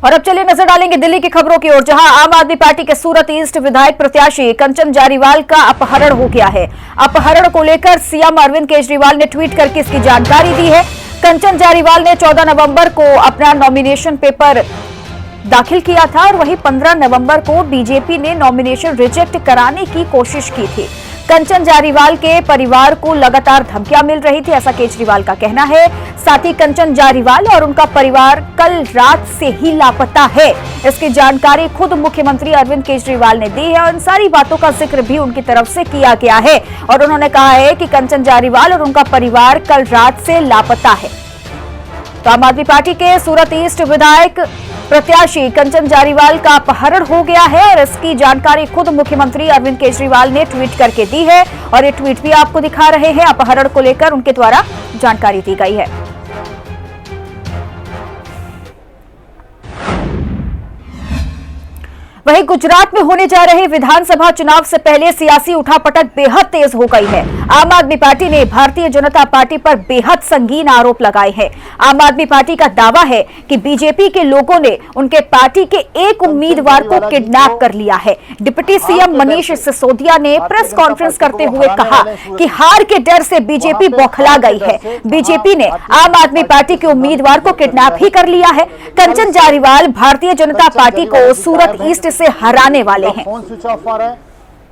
और अब चलिए नजर डालेंगे दिल्ली की खबरों की ओर, जहां आम आदमी पार्टी के सूरत ईस्ट विधायक प्रत्याशी कंचन जारीवाल का अपहरण हो गया है। अपहरण को लेकर सीएम अरविंद केजरीवाल ने ट्वीट करके इसकी जानकारी दी है। कंचन जारीवाल ने 14 नवंबर को अपना नॉमिनेशन पेपर दाखिल किया था और वहीं 15 नवंबर को बीजेपी ने नॉमिनेशन रिजेक्ट कराने की कोशिश की थी। कंचन जारीवाल के परिवार को लगातार धमकियां मिल रही थी, ऐसा केजरीवाल का कहना है। साथ ही कंचन जारीवाल और उनका परिवार कल रात से ही लापता है। इसकी जानकारी खुद मुख्यमंत्री अरविंद केजरीवाल ने दी है और इन सारी बातों का जिक्र भी उनकी तरफ से किया गया है और उन्होंने कहा है कि कंचन जारीवाल और उनका परिवार कल रात से लापता है। तो आम आदमी पार्टी के सूरत ईस्ट विधायक प्रत्याशी कंचन जारीवाल का अपहरण हो गया है और इसकी जानकारी खुद मुख्यमंत्री अरविंद केजरीवाल ने ट्वीट करके दी है और ये ट्वीट भी आपको दिखा रहे हैं। अपहरण को लेकर उनके द्वारा जानकारी दी गई है। वहीं गुजरात में होने जा रहे विधानसभा चुनाव से पहले सियासी उठापटक बेहद तेज हो गई है। आम आदमी पार्टी ने भारतीय जनता पार्टी पर बेहद संगीन आरोप लगाए हैं। आम आदमी पार्टी का दावा है कि बीजेपी के लोगों ने उनके पार्टी के एक उम्मीदवार को किडनैप कर लिया है। डिप्टी सीएम मनीष सिसोदिया ने प्रेस कॉन्फ्रेंस करते हुए कहा कि हार के डर से बीजेपी बौखला गई है। बीजेपी ने आम आदमी पार्टी के उम्मीदवार को किडनैप ही कर लिया है। कंचन जारीवाल भारतीय जनता पार्टी को सूरत ईस्ट से हराने वाले हैं। फोन स्विच ऑफ आ रहा है,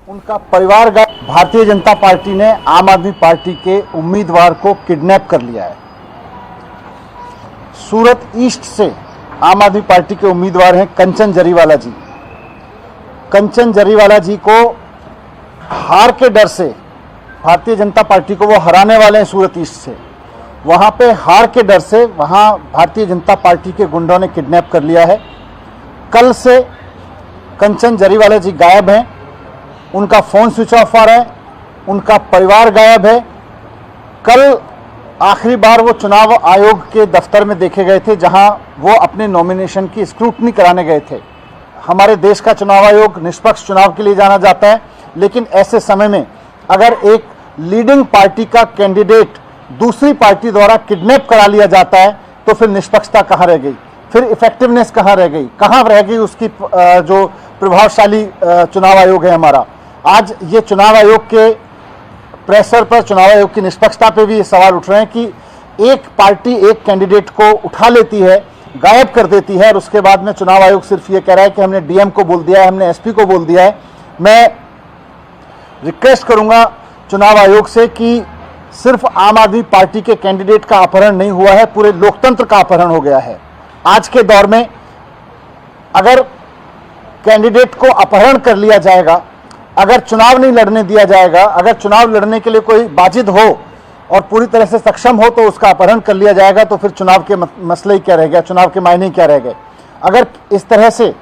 उनका परिवार भारतीय जनता पार्टी ने आम आदमी पार्टी के उम्मीदवार को किडनैप कर लिया है। सूरत ईस्ट से आम आदमी पार्टी के उम्मीदवार हैं कंचन जरीवाला जी। कंचन जरीवाला जी को हार के डर से भारतीय जनता पार्टी को वो हराने वाले हैं। सूरत ईस्ट से वहां पे हार के डर से वहां भारतीय जनता पार्टी के गुंडों ने किडनैप कर लिया है। कल से कंचन जरीवाला जी गायब हैं, उनका फोन स्विच ऑफ आ रहा है, उनका परिवार गायब है। कल आखिरी बार वो चुनाव आयोग के दफ्तर में देखे गए थे, जहां वो अपने नॉमिनेशन की स्क्रूटनी कराने गए थे। हमारे देश का चुनाव आयोग निष्पक्ष चुनाव के लिए जाना जाता है, लेकिन ऐसे समय में अगर एक लीडिंग पार्टी का कैंडिडेट दूसरी पार्टी द्वारा किडनैप करा लिया जाता है तो फिर निष्पक्षता कहाँ रह गई, फिर इफेक्टिवनेस कहाँ रह गई, कहाँ रह गई उसकी जो प्रभावशाली चुनाव आयोग है हमारा। आज ये चुनाव आयोग के प्रेशर पर, चुनाव आयोग की निष्पक्षता पे भी ये सवाल उठ रहे हैं कि एक पार्टी एक कैंडिडेट को उठा लेती है, गायब कर देती है और उसके बाद में चुनाव आयोग सिर्फ ये कह रहा है कि हमने डीएम को बोल दिया है, हमने एसपी को बोल दिया है। मैं रिक्वेस्ट करूंगा चुनाव आयोग से कि सिर्फ आम आदमी पार्टी के कैंडिडेट का अपहरण नहीं हुआ है, पूरे लोकतंत्र का अपहरण हो गया है। आज के दौर में अगर कैंडिडेट को अपहरण कर लिया जाएगा, अगर चुनाव नहीं लड़ने दिया जाएगा, अगर चुनाव लड़ने के लिए कोई बाजिद हो और पूरी तरह से सक्षम हो तो उसका अपहरण कर लिया जाएगा, तो फिर चुनाव के मसले ही क्या रह गया, चुनाव के मायने क्या रह गए। अगर इस तरह से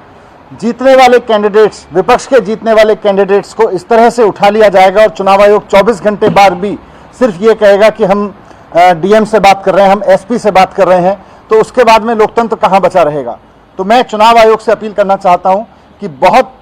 जीतने वाले कैंडिडेट्स, विपक्ष के जीतने वाले कैंडिडेट्स को इस तरह से उठा लिया जाएगा और चुनाव आयोग 24 घंटे बाद भी सिर्फ ये कहेगा कि हम डीएम से बात कर रहे हैं, हम एसपी से बात कर रहे हैं, तो उसके बाद में लोकतंत्र कहां बचा रहेगा। तो मैं चुनाव आयोग से अपील करना चाहता हूं कि बहुत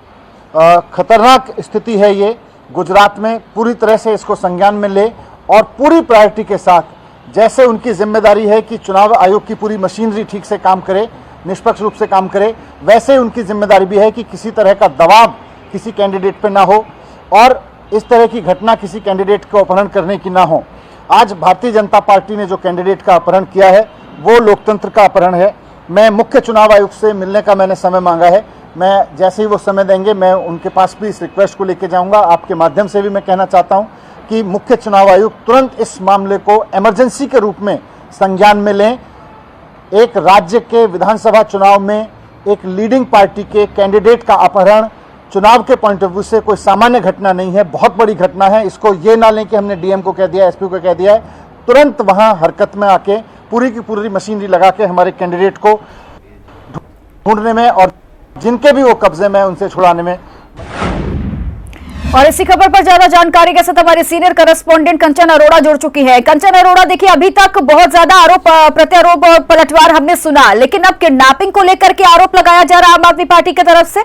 खतरनाक स्थिति है ये गुजरात में, पूरी तरह से इसको संज्ञान में ले और पूरी प्रायोरिटी के साथ, जैसे उनकी जिम्मेदारी है कि चुनाव आयोग की पूरी मशीनरी ठीक से काम करे, निष्पक्ष रूप से काम करे, वैसे उनकी जिम्मेदारी भी है कि किसी तरह का दबाव किसी कैंडिडेट पे ना हो और इस तरह की घटना किसी कैंडिडेट को अपहरण करने की ना हो। आज भारतीय जनता पार्टी ने जो कैंडिडेट का अपहरण किया है वो लोकतंत्र का अपहरण है। मैं मुख्य चुनाव आयुक्त से मिलने का मैंने समय मांगा है, मैं जैसे ही वो समय देंगे मैं उनके पास भी इस रिक्वेस्ट को लेके जाऊंगा। आपके माध्यम से भी मैं कहना चाहता हूं कि मुख्य चुनाव आयुक्त तुरंत इस मामले को इमरजेंसी के रूप में संज्ञान में लें। एक राज्य के विधानसभा चुनाव में एक लीडिंग पार्टी के कैंडिडेट का अपहरण चुनाव के पॉइंट ऑफ व्यू से कोई सामान्य घटना नहीं है, बहुत बड़ी घटना है। इसको ये ना लें कि हमने डीएम को कह दिया, एसपी को कह दिया है। तुरंत वहां हरकत में आके पूरी की पूरी मशीनरी लगा के हमारे कैंडिडेट को ढूंढने में और जिनके भी वो कब्जे में उनसे छुड़ाने में। और इसी खबर पर ज्यादा जानकारी के साथ हमारे सीनियर करस्पॉन्डेंट कंचन अरोड़ा जुड़ चुकी है। कंचन अरोड़ा, देखिए अभी तक बहुत ज्यादा आरोप प्रत्यारोप और पलटवार हमने सुना, लेकिन अब किडनैपिंग को लेकर के आरोप लगाया जा रहा है आम आदमी पार्टी की तरफ से।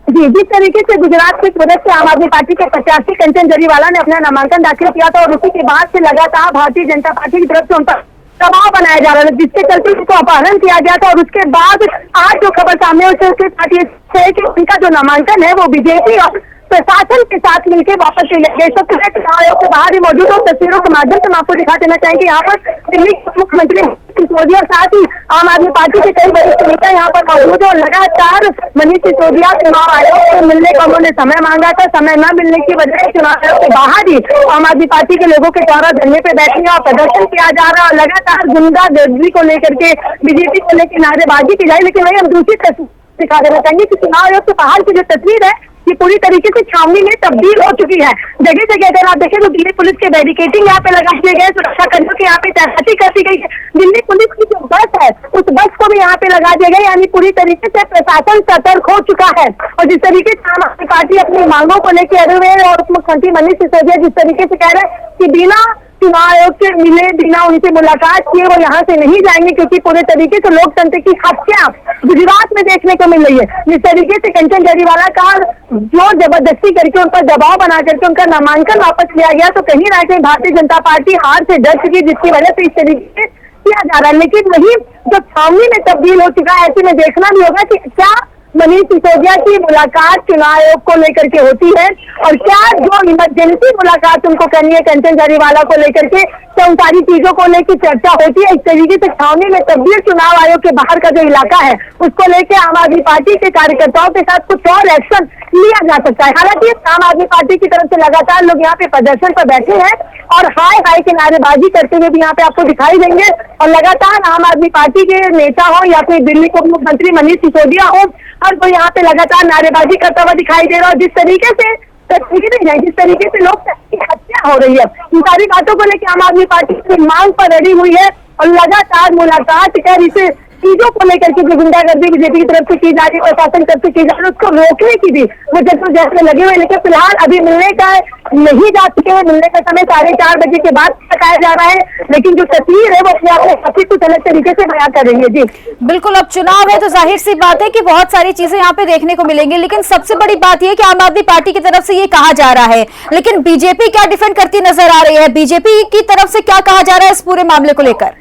जी, जिस तरीके से गुजरात की सूरत से आम आदमी पार्टी के प्रत्याशी कंचन जरीवाला ने अपना नामांकन दाखिल किया था और उसी के बाद से लगातार भारतीय जनता पार्टी की तरफ से उन पर दबाव बनाया जा रहा है, जिसके चलते उनको अपहरण किया गया था। और उसके बाद आज जो खबर सामने आई है कि उनका जो नामांकन है वो बीजेपी और प्रशासन के साथ मिलकर वापस ले गए। तो चुनाव आयोग के बाहर ही मौजूद हो, तस्वीरों के माध्यम से हम आपको दिखा देना चाहेंगे। यहाँ पर दिल्ली के मुख्यमंत्री सिसोदिया और साथ ही आम आदमी पार्टी के कई वरिष्ठ नेता यहाँ पर मौजूद है और लगातार मनीष सिसोदिया चुनाव आयोग से मिलने का उन्होंने समय मांगा था। समय न मिलने की वजह से चुनाव आयोग के बाहर ही आम आदमी पार्टी के लोगों के द्वारा धरने पे बैठने और प्रदर्शन किया जा रहा है। लगातार गुंडागर्दी को लेकर के, बीजेपी को लेकर नारेबाजी की जाए। लेकिन वही हम दूसरी तस्वीर दिखा देना चाहेंगे कि चुनाव आयोग के बाहर की जो तस्वीर है ये पूरी तरीके से छावनी में तब्दील हो चुकी है। जगह जगह अगर आप देखें तो दिल्ली पुलिस के बैरिकेडिंग यहाँ पे लगा दिए गए, सुरक्षा कर्मियों के यहाँ पे तैनाती कर दी गई है। दिल्ली पुलिस की जो बस है उस बस को भी यहाँ पे लगा दिया गया, यानी पूरी तरीके से प्रशासन सतर्क हो चुका है। और जिस तरीके से आम आदमी पार्टी अपनी मांगों को लेकर अड़े हुए हैं और उप मुख्यमंत्री मनीष सिसोदिया जिस तरीके से कह रहे हैं कि बिना चुनाव आयोग से मिले, बिना उनसे मुलाकात किए वो यहाँ से नहीं जाएंगे, क्योंकि पूरे तरीके से लोकतंत्र की हत्या गुजरात में देखने को मिल रही है। जिस तरीके से कंचन जरीवाला का जोर जबरदस्ती करके उन पर दबाव बना करके उनका नामांकन वापस लिया गया, तो कहीं ना कहीं भारतीय जनता पार्टी हार से डर चुकी, जिसकी वजह से इस तरीके से किया जा रहा है। लेकिन वही जो छावनी में तब्दील हो चुका है, ऐसे में देखना भी होगा कि क्या मनीष सिसोदिया की मुलाकात चुनाव आयोग को लेकर के होती है और क्या जो इमरजेंसी मुलाकात उनको करनी है कंचन जरीवाला को लेकर के, तो उन सारी चीजों को लेकर चर्चा होती है। इस तरीके से छावनी में तब्दील चुनाव आयोग के बाहर का जो इलाका है उसको लेकर आम आदमी पार्टी के कार्यकर्ताओं के साथ कुछ और एक्शन लिया जा सकता है। हालांकि आम आदमी पार्टी की तरफ से लगातार लोग यहाँ पे प्रदर्शन पर बैठे हैं और हाय हाय के नारेबाजी करते हुए भी यहाँ पे आपको दिखाई देंगे। और लगातार आम आदमी पार्टी के नेता हो या फिर दिल्ली के मुख्यमंत्री मनीष सिसोदिया हो, हर कोई यहाँ पे लगातार नारेबाजी करता हुआ दिखाई दे रहा है। जिस तरीके से तस्वीरें हैं, जिस तरीके से लोग की हत्या हो रही है, इन सारी बातों को लेकर आम आदमी पार्टी की मांग पर अड़ी हुई है और लगातार मुलाकात कर इसे चीजों को लेकर के जो गुंडागर्दी बीजेपी की तरफ से की जा रही है, प्रशासन की तरफ से की जा रही है, उसको रोकने की भी वो जद्दोजहद में लगे हुए। लेकिन फिलहाल अभी मिलने का नहीं जा चुके हैं, मिलने का समय 4:30 बजे के बाद बताया जा रहा है। लेकिन जो तस्वीर है वो अपने आप में काफी कुछ अलग तरीके से बयां कर रही है। जी बिल्कुल, अब चुनाव है तो जाहिर सी बात है कि बहुत सारी चीजें यहाँ पे देखने को मिलेंगी, लेकिन सबसे बड़ी बात यह कि आम आदमी पार्टी की तरफ से ये कहा जा रहा है, लेकिन बीजेपी क्या डिफेंड करती नजर आ रही है? बीजेपी की तरफ से क्या कहा जा रहा है इस पूरे मामले को लेकर?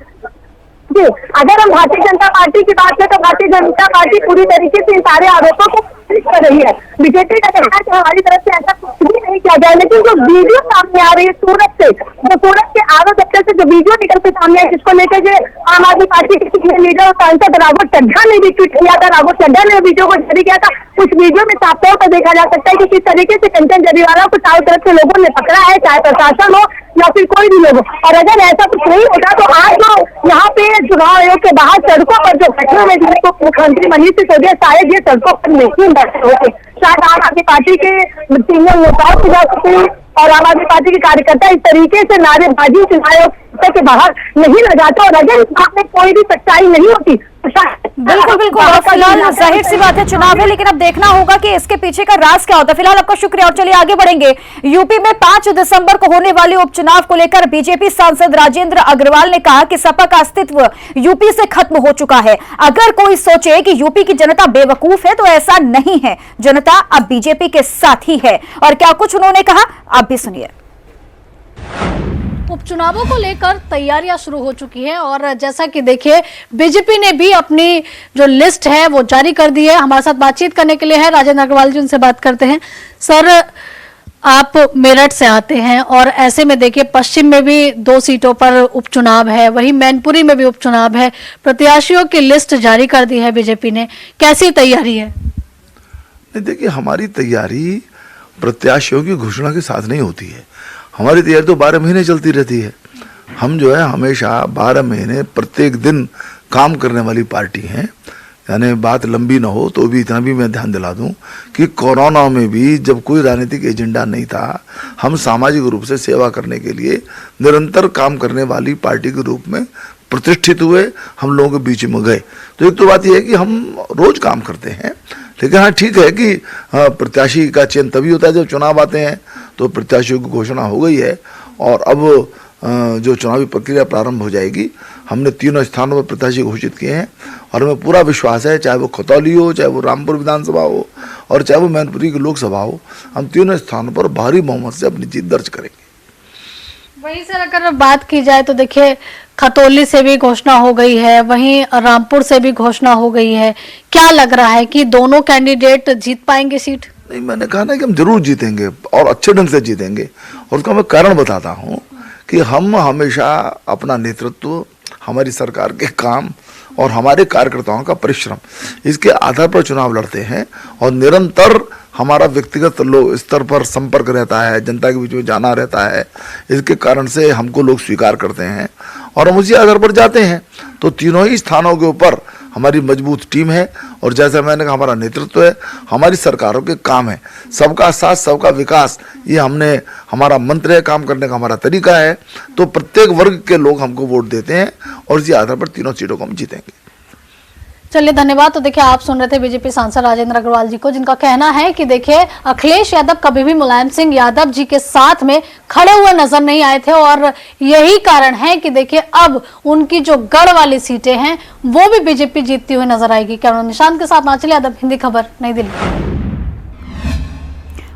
जी, अगर हम भारतीय जनता पार्टी की बात करें तो भारतीय जनता पार्टी पूरी तरीके से इन सारे आरोपों को खारिज कर रही है। बीजेपी का कहना है कि हमारी तरफ से ऐसा कुछ भी नहीं किया जाए। लेकिन जो वीडियो सामने आ रही है सूरत से, जो सूरत के आरो दफ्तर से जो वीडियो निकल के सामने है, जिसको लेकर के आम आदमी पार्टी के सीनियर लीडर और सांसद राघव चड्ढा ने भी ट्वीट किया था, राघव चड्ढा ने वीडियो को जारी किया था। उस वीडियो में साफ तौर पर देखा जा सकता है कि किस तरीके से कंचन जरीवाला को चारों तरफ से लोगों ने पकड़ा है, चाहे प्रशासन हो या फिर कोई भी लोग। और अगर ऐसा कुछ नहीं होता तो आज जो यहाँ पे चुनाव आयोग के बाहर सड़कों पर जो बैठे हुए जिनको मुख्यमंत्री मनीष सिसोदिया शायद ये सड़कों पर नहीं बैठे होते, शायद आम आदमी पार्टी के सीनियर नेताओं की जा सकती और आम आदमी पार्टी के कार्यकर्ता इस तरीके से नारेबाजी चुनाव आयोग के बाहर नहीं लगाते। और अगर इस बात में कोई भी सच्चाई नहीं होती बिल्कुल बिल्कुल, और फिलहाल जाहिर सी बात है चुनाव है, लेकिन अब देखना होगा कि इसके पीछे का राज क्या होता है। फिलहाल आपका शुक्रिया और चलिए आगे बढ़ेंगे। यूपी में 5 दिसंबर को होने वाले उपचुनाव को लेकर बीजेपी सांसद राजेंद्र अग्रवाल ने कहा कि सपा का अस्तित्व यूपी से खत्म हो चुका है। अगर कोई सोचे कि यूपी की जनता बेवकूफ है तो ऐसा नहीं है, जनता अब बीजेपी के साथ ही है। और क्या कुछ उन्होंने कहा आप भी सुनिए। उपचुनावों को लेकर तैयारियां शुरू हो चुकी हैं और जैसा कि देखिए बीजेपी ने भी अपनी जो लिस्ट है वो जारी कर दी है। हमारे साथ बातचीत करने के लिए है राजेंद्र अग्रवाल जी, उनसे बात करते हैं। सर, आप मेरठ से आते हैं और ऐसे में देखिए पश्चिम में भी 2 सीटों पर उपचुनाव है, वहीं मैनपुरी में भी उपचुनाव है, प्रत्याशियों की लिस्ट जारी कर दी है बीजेपी ने, कैसी तैयारी है? देखिए, हमारी तैयारी प्रत्याशियों की घोषणा के साथ नहीं होती है। हमारी तैयारी तो 12 महीने चलती रहती है। हम जो है हमेशा 12 महीने प्रत्येक दिन काम करने वाली पार्टी हैं। यानी बात लंबी ना हो तो भी इतना भी मैं ध्यान दिला दूं कि कोरोना में भी जब कोई राजनीतिक एजेंडा नहीं था, हम सामाजिक रूप से सेवा करने के लिए निरंतर काम करने वाली पार्टी के रूप में प्रतिष्ठित हुए, हम लोगों के बीच में गए। तो एक तो बात यह है कि हम रोज काम करते हैं, लेकिन हाँ ठीक है कि प्रत्याशी का चयन तभी होता है जब चुनाव आते हैं। तो प्रत्याशियों की घोषणा हो गई है और अब जो चुनावी प्रक्रिया प्रारंभ हो जाएगी। हमने 3 स्थानों पर प्रत्याशी घोषित किए हैं और हमें पूरा विश्वास है, चाहे वो खतौली हो, चाहे वो रामपुर विधानसभा हो और चाहे वो मैनपुरी की लोकसभा हो, हम 3 स्थानों पर भारी बहुमत से अपनी जीत दर्ज करेंगे। वहीं सर, अगर बात की जाए तो देखिए खतौली से भी घोषणा हो गई है, वहीं रामपुर से भी घोषणा हो गई है। क्या लग रहा है कि दोनों कैंडिडेट जीत पाएंगे सीट? नहीं, मैंने कहा ना कि हम जरूर जीतेंगे और अच्छे ढंग से जीतेंगे। और उसका मैं कारण बताता हूँ कि हम हमेशा अपना नेतृत्व, हमारी सरकार के काम और हमारे कार्यकर्ताओं का परिश्रम, इसके आधार पर चुनाव लड़ते हैं। और निरंतर हमारा व्यक्तिगत स्तर पर संपर्क रहता है, जनता के बीच में जाना रहता है। इसके कारण से हमको लोग स्वीकार करते हैं और हम उसी आधार पर जाते हैं। तो तीनों ही स्थानों के ऊपर हमारी मजबूत टीम है और जैसा मैंने कहा, हमारा नेतृत्व है, हमारी सरकारों के काम है। सबका साथ सबका विकास, ये हमारा मंत्र है, काम करने का हमारा तरीका है। तो प्रत्येक वर्ग के लोग हमको वोट देते हैं और इसी आधार पर तीनों सीटों को हम जीतेंगे। चलिए, धन्यवाद। तो देखिए, आप सुन रहे थे बीजेपी सांसद राजेंद्र अग्रवाल जी को, जिनका कहना है कि देखिए, अखिलेश यादव कभी भी मुलायम सिंह यादव जी के साथ में खड़े हुए नजर नहीं आए थे और यही कारण है कि देखिए अब उनकी जो गढ़ वाली सीटें हैं वो भी बीजेपी जीतती हुई नजर आएगी। कैमरा निशांत के साथ नाचली यादव, हिंदी खबर, नई दिल्ली।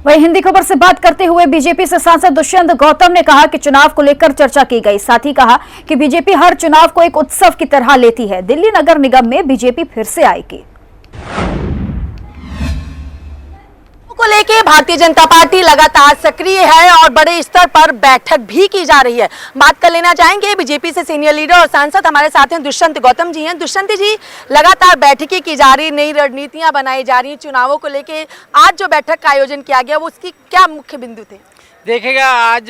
वहीं हिंदी खबर से बात करते हुए बीजेपी से सांसद दुष्यंत गौतम ने कहा कि चुनाव को लेकर चर्चा की गई। साथ ही कहा कि बीजेपी हर चुनाव को एक उत्सव की तरह लेती है। दिल्ली नगर निगम में बीजेपी फिर से आएगी। को लेके भारतीय जनता पार्टी लगातार सक्रिय है और बड़े स्तर पर बैठक भी की जा रही है। बात कर लेना चाहेंगे बीजेपी से सीनियर लीडर और सांसद हमारे साथ हैं दुष्यंत गौतम जी हैं। दुष्यंत जी, लगातार बैठकें की जा रही, नई रणनीतियां बनाई जा रही चुनावों को लेके, आज जो बैठक का आयोजन किया गया वो उसकी क्या मुख्य बिंदु थे? देखिएगा, आज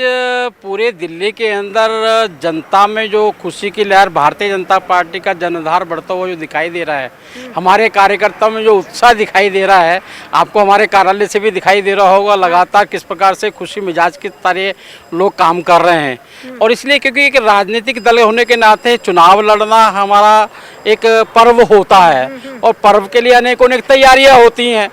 पूरे दिल्ली के अंदर जनता में जो खुशी की लहर, भारतीय जनता पार्टी का जनाधार बढ़ता हुआ जो दिखाई दे रहा है, हमारे कार्यकर्ताओं में जो उत्साह दिखाई दे रहा है, आपको हमारे कार्यालय से भी दिखाई दे रहा होगा लगातार किस प्रकार से खुशी मिजाज के तरह लोग काम कर रहे हैं। और इसलिए क्योंकि एक राजनीतिक दल होने के नाते चुनाव लड़ना हमारा एक पर्व होता है और पर्व के लिए अनेकों तैयारियां होती हैं।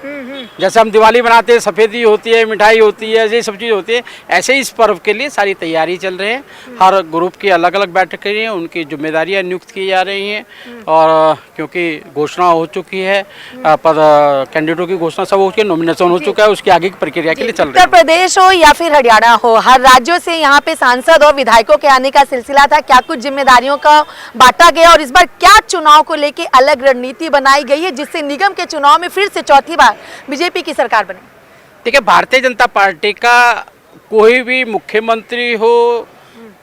जैसे हम दिवाली बनाते हैं, सफ़ेदी होती है, मिठाई होती है, ऐसी सब चीज़ होती है, ऐसे ही इस पर्व के लिए सारी तैयारी चल रही है। हर ग्रुप की अलग अलग बैठक रही हैं, उनकी जिम्मेदारियां नियुक्त की जा रही हैं और क्योंकि घोषणा हो चुकी है, कैंडिडेटों की घोषणा सब हो चुकी है, नॉमिनेशन हो चुका है, उसकी आगे की प्रक्रिया के लिए चल रही है। उत्तर प्रदेश हो या फिर हरियाणा हो, हर राज्यों से यहाँ पे सांसद और विधायकों के आने का सिलसिला था। क्या कुछ जिम्मेदारियों का बांटा गया और इस बार क्या चुनाव को लेकर अलग रणनीति बनाई गई है जिससे निगम के चुनाव में फिर से चौथी बार बीजेपी की सरकार बने? देखिए, भारतीय जनता पार्टी का कोई भी मुख्यमंत्री हो,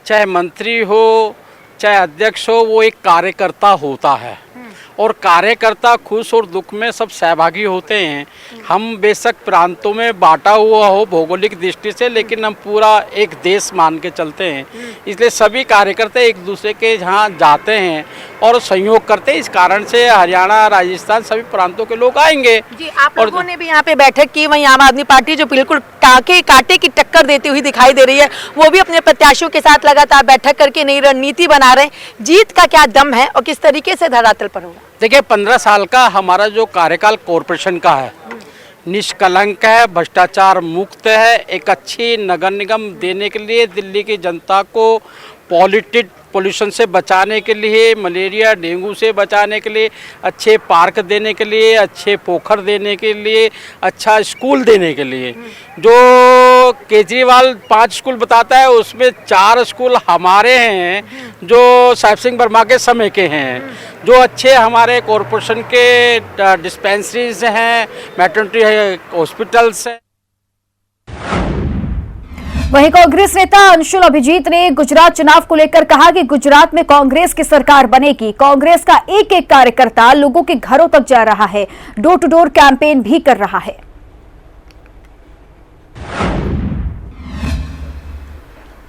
चाहे मंत्री हो, चाहे अध्यक्ष हो, वो एक कार्यकर्ता होता है और कार्यकर्ता खुश और दुख में सब सहभागी होते हैं। हम बेशक प्रांतों में बांटा हुआ हो भौगोलिक दृष्टि से, लेकिन हम पूरा एक देश मान के चलते हैं। इसलिए सभी कार्यकर्ता एक दूसरे के जहाँ जाते हैं और सहयोग करते हैं। इस कारण से हरियाणा, राजस्थान सभी प्रांतों के लोग आएंगे। जी, आप लोगों ने भी यहाँ पे बैठक की, वहीं आम आदमी पार्टी जो बिल्कुल कांटे की टक्कर देती हुई दिखाई दे रही है, वो भी अपने प्रत्याशियों के साथ लगातार बैठक करके नई रणनीति बना रहे हैं। जीत का क्या दम है और किस तरीके से धरातल पर होगा? देखिए, 15 साल का हमारा जो कार्यकाल कॉरपोरेशन का है, निष्कलंक है, भ्रष्टाचार मुक्त है। एक अच्छी नगर निगम देने के लिए दिल्ली की जनता को पोल्यूशन से बचाने के लिए, मलेरिया डेंगू से बचाने के लिए, अच्छे पार्क देने के लिए, अच्छे पोखर देने के लिए, अच्छा स्कूल देने के लिए, जो केजरीवाल 5 स्कूल बताता है उसमें 4 स्कूल हमारे हैं जो साहिब सिंह वर्मा के समय के हैं। जो अच्छे हमारे कॉरपोरेशन के डिस्पेंसरीज हैं, मैटरनिटी हॉस्पिटल्स हैं। वहीं कांग्रेस नेता अंशुल अभिजीत ने गुजरात चुनाव को लेकर कहा कि गुजरात में कांग्रेस की सरकार बनेगी। कांग्रेस का एक एक कार्यकर्ता लोगों के घरों तक जा रहा है, डोर टू डोर कैंपेन भी कर रहा है।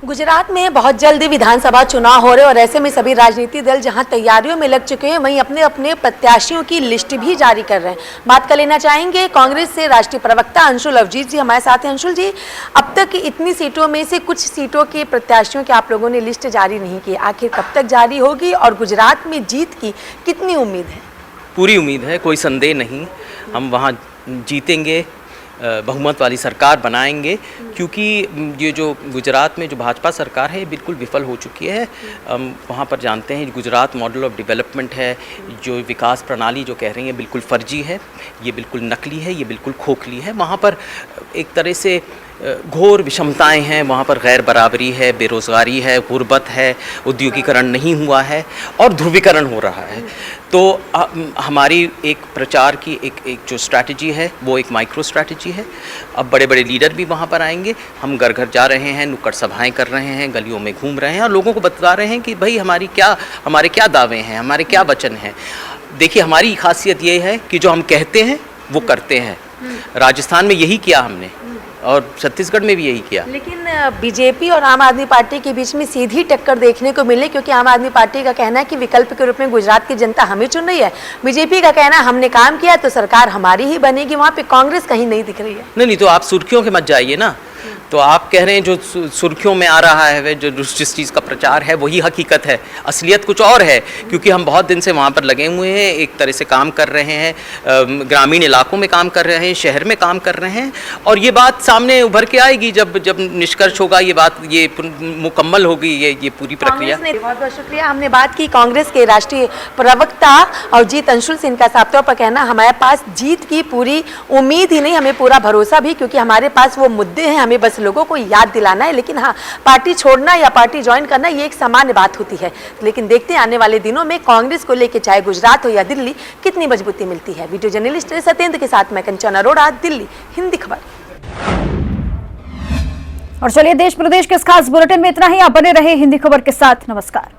गुजरात में बहुत जल्दी विधानसभा चुनाव हो रहे और ऐसे में सभी राजनीतिक दल जहां तैयारियों में लग चुके हैं, वहीं अपने अपने प्रत्याशियों की लिस्ट भी जारी कर रहे हैं। बात कर लेना चाहेंगे कांग्रेस से राष्ट्रीय प्रवक्ता अंशुल अभिजीत जी हमारे साथ हैं। अंशुल जी, अब तक इतनी सीटों में से कुछ सीटों के प्रत्याशियों की आप लोगों ने लिस्ट जारी नहीं की, आखिर कब तक जारी होगी और गुजरात में जीत की कितनी उम्मीद है? पूरी उम्मीद है, कोई संदेह नहीं। हम वहाँ जीतेंगे बहुमत वाली सरकार बनाएंगे, क्योंकि ये जो गुजरात में जो भाजपा सरकार है बिल्कुल विफल हो चुकी है। वहाँ पर जानते हैं गुजरात मॉडल ऑफ डेवलपमेंट है, जो विकास प्रणाली जो कह रही है बिल्कुल फर्जी है, ये बिल्कुल नकली है, ये बिल्कुल खोखली है। वहाँ पर एक तरह से घोर विषमताएं हैं, वहाँ पर गैर बराबरी है, बेरोज़गारी है, गुर्बत है, उद्योगीकरण नहीं हुआ है और ध्रुवीकरण हो रहा है। तो हमारी एक प्रचार की एक जो स्ट्रैटेजी है वो एक माइक्रो स्ट्रैटेजी है। अब बड़े बड़े लीडर भी वहाँ पर आएंगे, हम घर घर जा रहे हैं, नुक्कड़ सभाएं कर रहे हैं, गलियों में घूम रहे हैं और लोगों को बता रहे हैं कि भाई हमारे क्या दावे हैं, हमारे क्या वचन हैं। देखिए, हमारी खासियत ये है कि जो हम कहते हैं वो करते हैं। राजस्थान में यही किया हमने और छत्तीसगढ़ में भी यही किया। लेकिन बीजेपी और आम आदमी पार्टी के बीच में सीधी टक्कर देखने को मिले, क्योंकि आम आदमी पार्टी का कहना है कि विकल्प के रूप में गुजरात की जनता हमें चुन रही है। बीजेपी का कहना है हमने काम किया तो सरकार हमारी ही बनेगी, वहाँ पे कांग्रेस कहीं नहीं दिख रही है। नहीं, तो आप सुर्खियों के मत जाइए ना। तो आप कह रहे हैं जो सुर्खियों में आ रहा है, जो जिस चीज़ का प्रचार है वही हकीकत है, असलियत कुछ और है। क्योंकि हम बहुत दिन से वहाँ पर लगे हुए हैं, एक तरह से काम कर रहे हैं, ग्रामीण इलाकों में काम कर रहे हैं, शहर में काम कर रहे हैं, और ये बात सामने उभर के आएगी जब निष्कर्ष होगा, ये बात ये मुकम्मल होगी ये पूरी प्रक्रिया। बहुत बहुत शुक्रिया। हमने बात की कांग्रेस के राष्ट्रीय प्रवक्ता अवजीत अंशुल से। इनका साफ तौर पर कहना हमारे पास जीत की पूरी उम्मीद ही नहीं, हमें पूरा भरोसा भी, क्योंकि हमारे पास वो मुद्दे हैं, हमें बस लोगों को याद दिलाना है। लेकिन हाँ, पार्टी छोड़ना या पार्टी ज्वाइन करना ये एक सामान्य बात होती है। लेकिन देखते हैं आने वाले दिनों में कांग्रेस को लेकर चाहे गुजरात हो या दिल्ली कितनी मजबूती मिलती है। वीडियो जर्नलिस्ट सत्येंद्र के साथ मैं कंचन अरोड़ा, दिल्ली, हिंदी खबर। और चलिए, देश प्रदेश के इस खास बुलेटिन में इतना ही। आप बने रहे हिंदी खबर के साथ। नमस्कार।